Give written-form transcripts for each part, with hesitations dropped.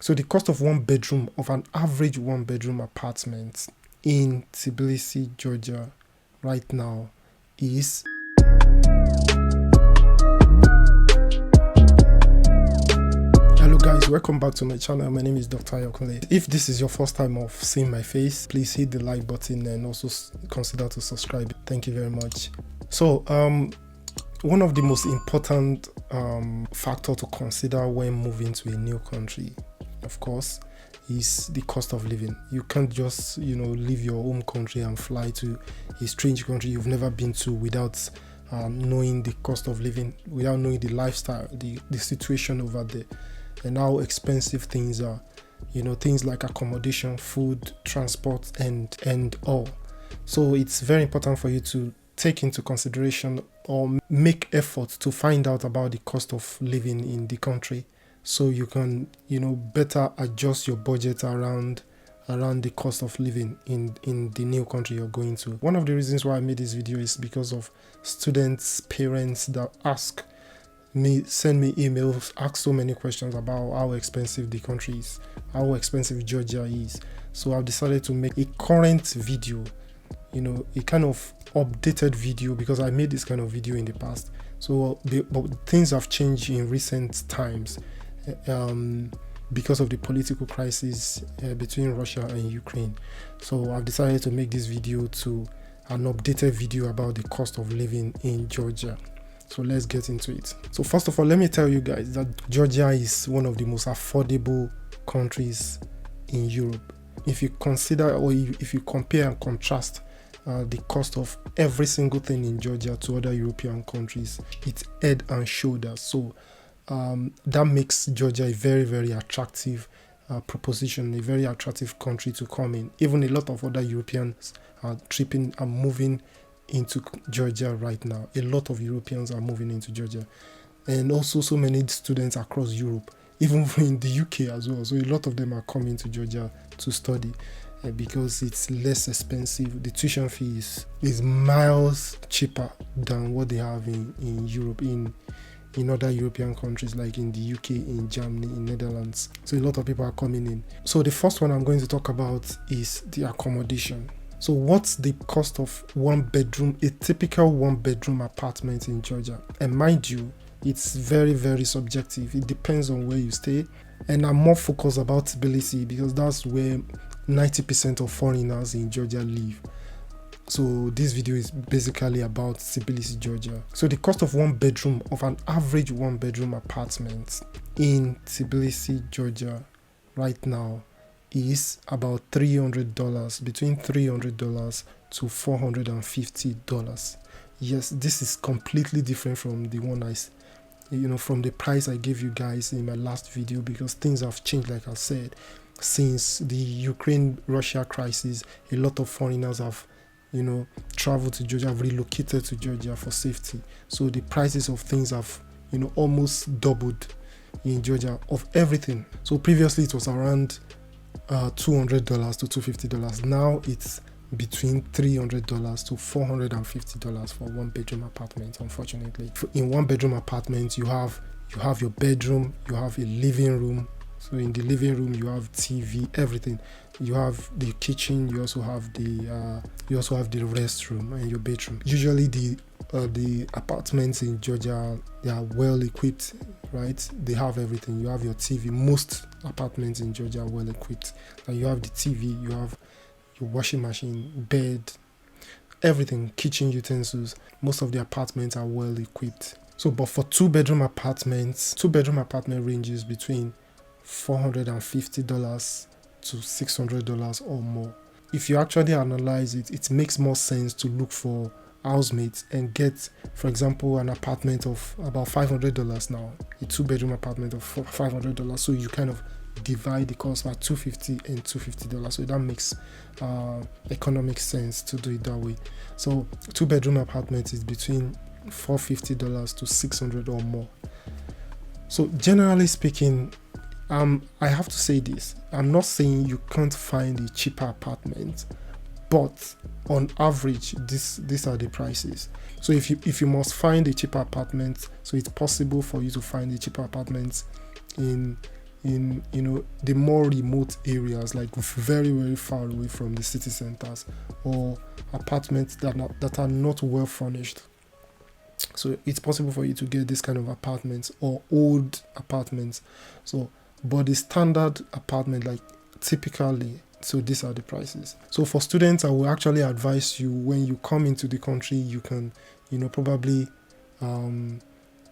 So the cost of an average one bedroom apartment in Tbilisi, Georgia right now is Hello guys, welcome back to my channel. My name is Dr. Ayokule. If this is your first time of seeing my face, please hit the like button and also consider to subscribe. Thank you very much. So one of the most important factor to consider when moving to a new country, of course, is the cost of living. You can't just leave your home country and fly to a strange country you've never been to without knowing the cost of living, without knowing the lifestyle, the situation over there, and how expensive things are. Things like accommodation, food, transport, and all. So it's very important for you to take into consideration or make effort to find out about the cost of living in the country, so you can better adjust your budget around the cost of living in the new country you're going to. One of the reasons why I made this video is because of students, parents that send me emails, ask so many questions about how expensive the country is, how expensive Georgia is. So I've decided to make a current video, a kind of updated video, because I made this kind of video in the past. So but things have changed in recent times because of the political crisis between Russia and Ukraine. So I've decided to make this video to an updated video about the cost of living in Georgia. So let's get into it. So first of all, let me tell you guys that Georgia is one of the most affordable countries in Europe. If you consider, or if you compare and contrast the cost of every single thing in Georgia to other European countries, it's head and shoulders. So that makes Georgia a very, very attractive proposition, a very attractive country to come in. Even a lot of other Europeans are moving into Georgia right now. A lot of Europeans are moving into Georgia, and also so many students across Europe, even in the UK as well. So a lot of them are coming to Georgia to study because it's less expensive. The tuition fee is miles cheaper than what they have in Europe, in other European countries like in the UK, in Germany, in Netherlands. So a lot of people are coming in. So the first one I'm going to talk about is the accommodation. So what's the cost of a typical one bedroom apartment in Georgia? And mind you, it's very, very subjective. It depends on where you stay. And I'm more focused about Tbilisi because that's where 90% of foreigners in Georgia live. So this video is basically about Tbilisi, Georgia. So the cost of an average one bedroom apartment in Tbilisi, Georgia right now is about $300, between $300 to $450. Yes, this is completely different from the one from the price I gave you guys in my last video, because things have changed, like I said. Since the Ukraine-Russia crisis, a lot of foreigners have traveled to Georgia, have relocated to Georgia for safety. So the prices of things have almost doubled in Georgia, of everything. So previously it was around $200 to $250. Now it's between $300 to $450 for one bedroom apartment. Unfortunately, in one bedroom apartment, you have your bedroom, you have a living room. So in the living room, you have TV, everything. You have the kitchen. You also have the restroom and your bedroom. Usually, the apartments in Georgia, they are well equipped, right? They have everything. You have your TV. Most apartments in Georgia are well equipped. And you have the TV. You have your washing machine, bed, everything, kitchen utensils. Most of the apartments are well equipped. So, but for two bedroom apartment ranges between $450 to $600 or more. If you actually analyze it, it makes more sense to look for housemates and get, for example, an apartment of about $500 now, a two bedroom apartment of $500. So you kind of divide the cost by $250 and $250. So that makes economic sense to do it that way. So two bedroom apartment is between $450 to $600 or more. So generally speaking, I have to say this. I'm not saying you can't find a cheaper apartment, but on average, these are the prices. So if you must find a cheaper apartment, so it's possible for you to find a cheaper apartment in in the more remote areas, like very very far away from the city centers, or apartments that are not well furnished. So it's possible for you to get this kind of apartments or old apartments. So but the standard apartment, like typically, so these are the prices. So for students, I will actually advise you, when you come into the country, you can probably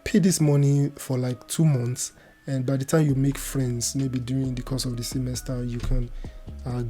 pay this money for like 2 months, and by the time you make friends, maybe during the course of the semester, you can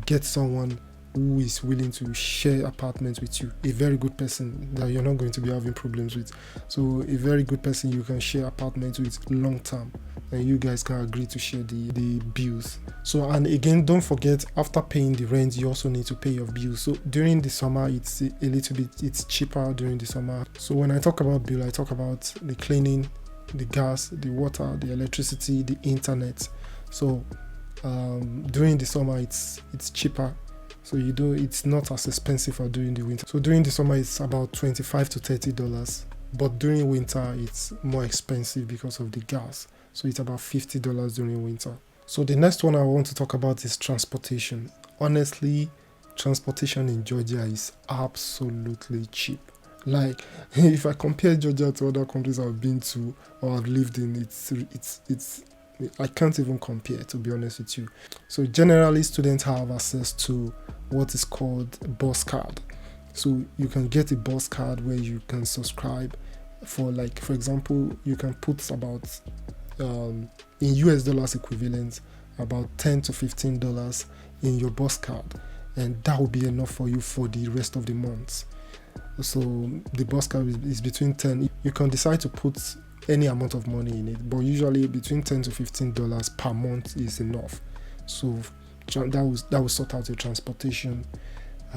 get someone who is willing to share apartments with you, a very good person that you're not going to be having problems with. So a very good person you can share apartments with long term, and you guys can agree to share the bills. So, and again, don't forget, after paying the rent, you also need to pay your bills. So during the summer, it's a little bit, it's cheaper during the summer. So when I talk about bill, I talk about the cleaning, the gas, the water, the electricity, the internet. So during the summer, it's cheaper. So it's not as expensive as during the winter. So during the summer, it's about $25 to $30, but during winter, it's more expensive because of the gas. So it's about $50 during winter. So the next one I want to talk about is transportation. Honestly, transportation in Georgia is absolutely cheap. Like, if I compare Georgia to other countries I've been to or I've lived in, it's I can't even compare, to be honest with you. So generally, students have access to what is called bus card. So you can get a bus card where you can subscribe for, like, for example, you can put about in US dollars equivalent, about $10 to $15 in your bus card, and that will be enough for you for the rest of the month. So the bus card is between 10. You can decide to put any amount of money in it, but usually between $10 to $15 per month is enough. So that will sort out your transportation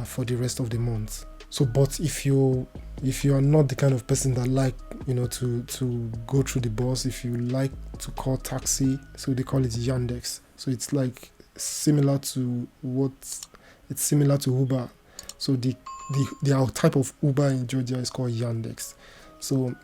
for the rest of the month. So, but if you are not the kind of person that like to go through the bus, if you like to call taxi, so they call it Yandex. So it's like similar to Uber. So the type of Uber in Georgia is called Yandex. So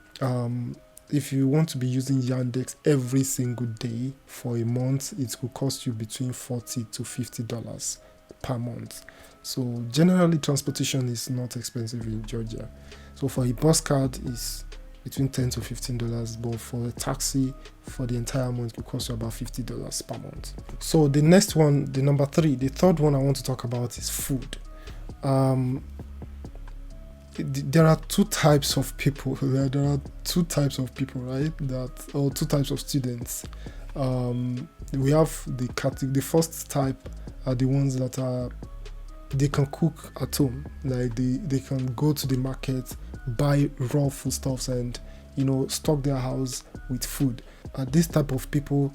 if you want to be using Yandex every single day for a month, it will cost you between $40 to $50 per month. So generally, transportation is not expensive in Georgia. So for a bus card, is between $10 to $15, but for a taxi for the entire month, it will cost you about $50 per month. So the next one, the third one I want to talk about is food. There are two types of people. Right? Two types of students. We have the first type are the ones that they can cook at home. Like they can go to the market, buy raw foodstuffs, and stock their house with food. This type of people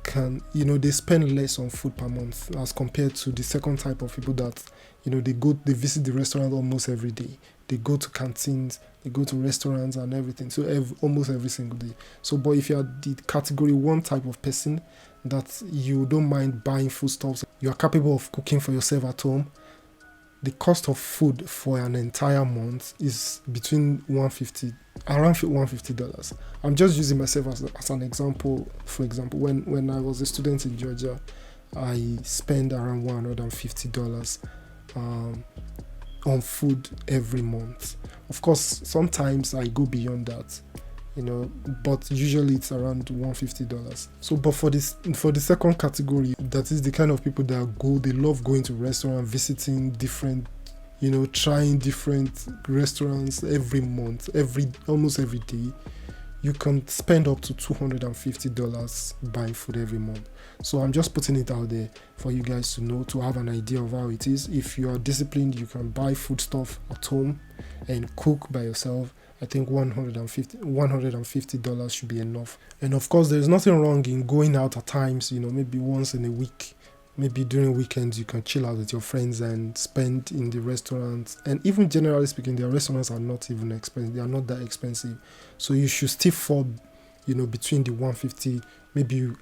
can they spend less on food per month as compared to the second type of people that they visit the restaurant almost every day. They go to canteens, they go to restaurants and everything. So almost every single day. So, but if you are the category one type of person that you don't mind buying foodstuffs, you are capable of cooking for yourself at home, the cost of food for an entire month is between around $150. I'm just using myself as an example. For example, when I was a student in Georgia, I spent around $150 on food every month. Of course, sometimes I go beyond that, but usually it's around $150. So, but for the second category, that is the kind of people that they love going to restaurants, visiting different, trying different restaurants every month, almost every day. You can spend up to $250 buying food every month. So I'm just putting it out there for you guys to know, to have an idea of how it is. If you are disciplined, you can buy food stuff at home and cook by yourself. I think $150 should be enough. And of course, there's nothing wrong in going out at times, maybe once in a week. Maybe during weekends, you can chill out with your friends and spend in the restaurants. And even generally speaking, their restaurants are not even expensive. They are not that expensive. So you should still fall, between the $150, maybe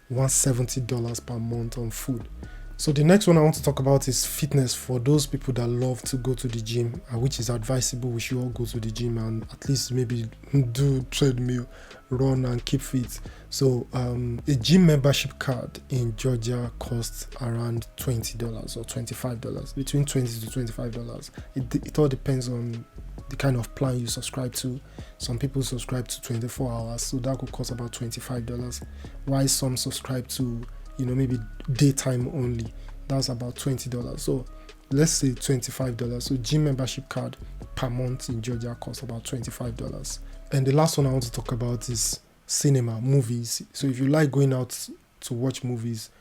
$170 per month on food. So the next one I want to talk about is fitness for those people that love to go to the gym, which is advisable. We should all go to the gym and at least maybe do treadmill, run and keep fit. So a gym membership card in Georgia costs around $20 or $25, between $20 to $25. It all depends on the kind of plan you subscribe to. Some people subscribe to 24 hours, so that could cost about $25, while some subscribe to maybe daytime only, that's about $20. So let's say $25. So gym membership card per month in Georgia costs about $25. And the last one I want to talk about is cinema, movies. So if you like going out to watch movies,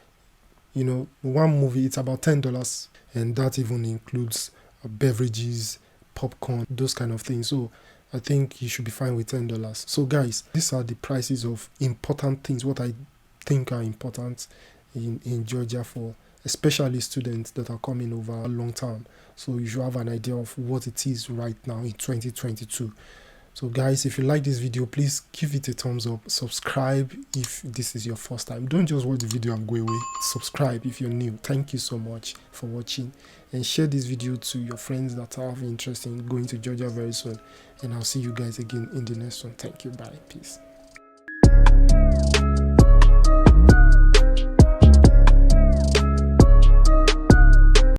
one movie, it's about $10, and that even includes beverages, popcorn, those kind of things. So I think you should be fine with $10. So guys, these are the prices of important things, what I think are important in Georgia for especially students that are coming over a long term. So you should have an idea of what it is right now in 2022. So guys, if you like this video, please give it a thumbs up, subscribe if this is your first time. Don't just watch the video and go away. Subscribe if you're new. Thank you so much for watching, and share this video to your friends that are having interest in going to Georgia very soon. And I'll see you guys again in the next one. Thank you. Bye. Peace.